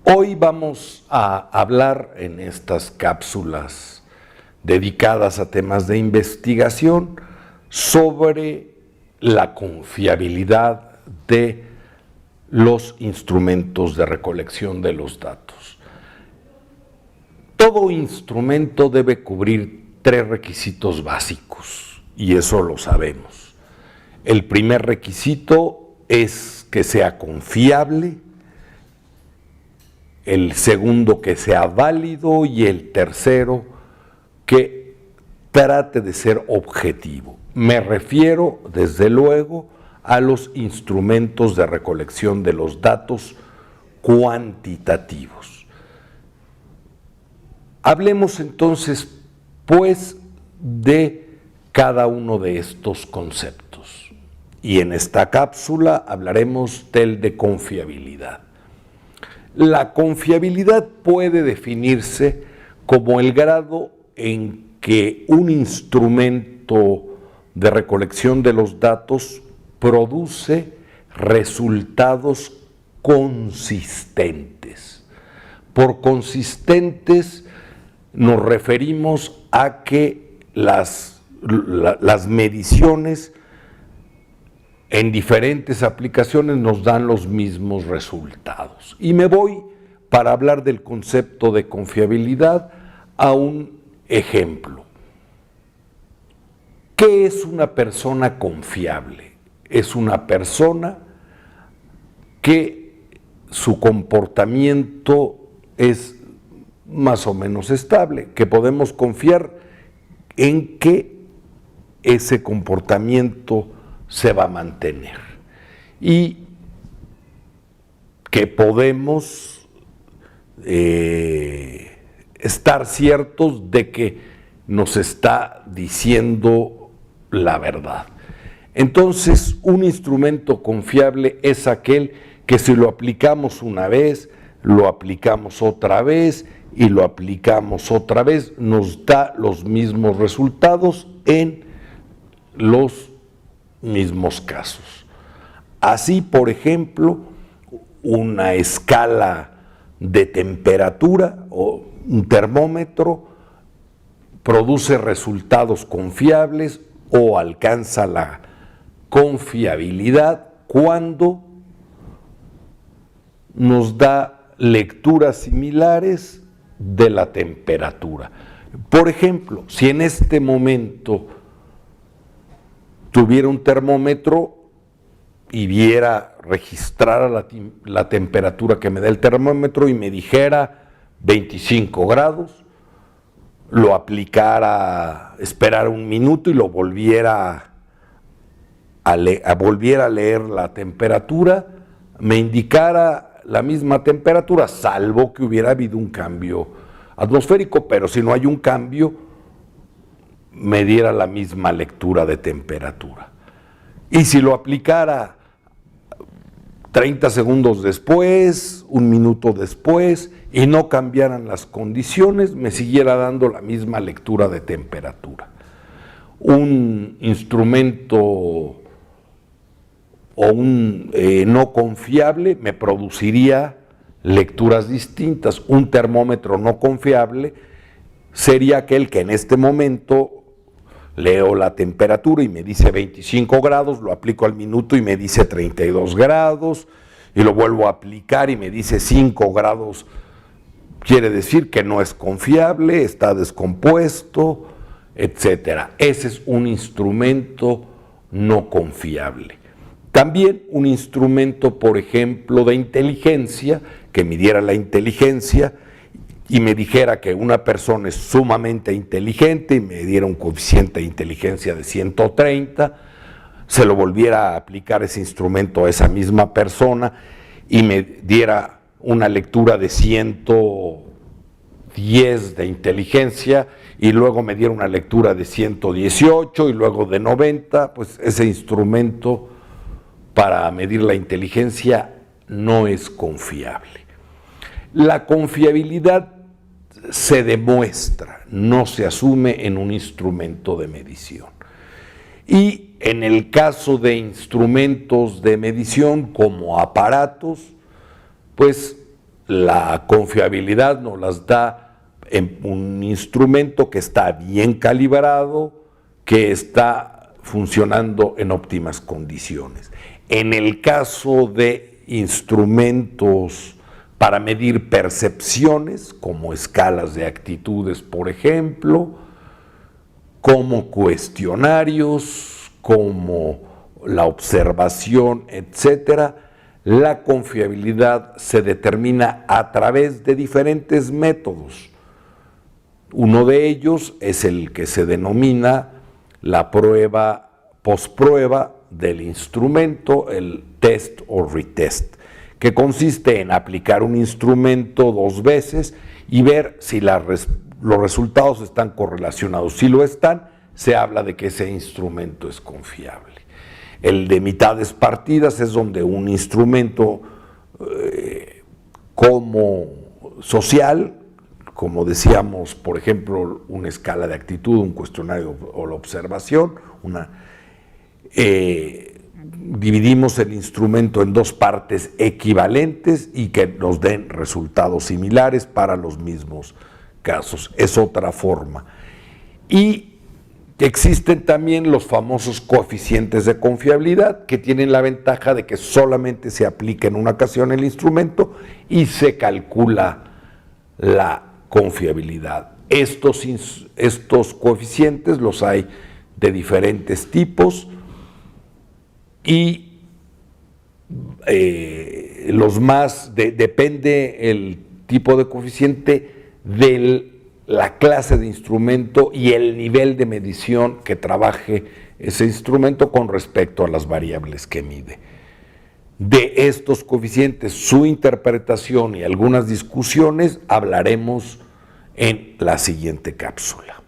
Hoy vamos a hablar en estas cápsulas dedicadas a temas de investigación sobre la confiabilidad de los instrumentos de recolección de los datos. Todo instrumento debe cubrir 3 requisitos básicos, y eso lo sabemos. El primer requisito es que sea confiable, el segundo que sea válido y el tercero que trate de ser objetivo. Me refiero, desde luego, a los instrumentos de recolección de los datos cuantitativos. Hablemos entonces, pues, de cada uno de estos conceptos. Y en esta cápsula hablaremos del de confiabilidad. La confiabilidad puede definirse como el grado en que un instrumento de recolección de los datos produce resultados consistentes. Por consistentes nos referimos a que las mediciones en diferentes aplicaciones nos dan los mismos resultados. Y me voy, para hablar del concepto de confiabilidad, a un ejemplo. ¿Qué es una persona confiable? Es una persona que su comportamiento es más o menos estable, que podemos confiar en que ese comportamiento se va a mantener y que podemos estar ciertos de que nos está diciendo la verdad. Entonces, un instrumento confiable es aquel que si lo aplicamos una vez, lo aplicamos otra vez y lo aplicamos otra vez, nos da los mismos resultados en los mismos casos. Así, por ejemplo, una escala de temperatura o un termómetro produce resultados confiables o alcanza la confiabilidad cuando nos da lecturas similares de la temperatura. Por ejemplo, si en este momento tuviera un termómetro y registrara la temperatura que me da el termómetro y me dijera 25 grados, lo aplicara, esperara un minuto y lo volviera a leer la temperatura, me indicara la misma temperatura, salvo que hubiera habido un cambio atmosférico, pero si no hay un cambio, me diera la misma lectura de temperatura. Y si lo aplicara 30 segundos después, un minuto después, y no cambiaran las condiciones, me siguiera dando la misma lectura de temperatura. Un instrumento o un no confiable me produciría lecturas distintas. Un termómetro no confiable sería aquel que en este momento leo la temperatura y me dice 25 grados, lo aplico al minuto y me dice 32 grados, y lo vuelvo a aplicar y me dice 5 grados, quiere decir que no es confiable, está descompuesto, etcétera. Ese es un instrumento no confiable. También un instrumento, por ejemplo, de inteligencia, que midiera la inteligencia y me dijera que una persona es sumamente inteligente y me diera un coeficiente de inteligencia de 130, se lo volviera a aplicar ese instrumento a esa misma persona y me diera una lectura de 110 de inteligencia y luego me diera una lectura de 118 y luego de 90, pues ese instrumento para medir la inteligencia no es confiable. La confiabilidad se demuestra, no se asume en un instrumento de medición. Y en el caso de instrumentos de medición como aparatos, pues la confiabilidad nos las da en un instrumento que está bien calibrado, que está funcionando en óptimas condiciones. En el caso de instrumentos para medir percepciones, como escalas de actitudes, por ejemplo, como cuestionarios, como la observación, etcétera, la confiabilidad se determina a través de diferentes métodos. Uno de ellos es el que se denomina la prueba postprueba del instrumento, el test o retest, que consiste en aplicar un instrumento 2 veces y ver si los resultados están correlacionados. Si lo están, se habla de que ese instrumento es confiable. El de mitades partidas es donde un instrumento como social, como decíamos, por ejemplo, una escala de actitud, un cuestionario o la observación, dividimos el instrumento en 2 partes equivalentes y que nos den resultados similares para los mismos casos. Es otra forma. Y existen también los famosos coeficientes de confiabilidad, que tienen la ventaja de que solamente se aplica en una ocasión el instrumento y se calcula la confiabilidad. Estos coeficientes los hay de diferentes tipos y depende el tipo de coeficiente de la clase de instrumento y el nivel de medición que trabaje ese instrumento con respecto a las variables que mide. De estos coeficientes, su interpretación y algunas discusiones hablaremos en la siguiente cápsula.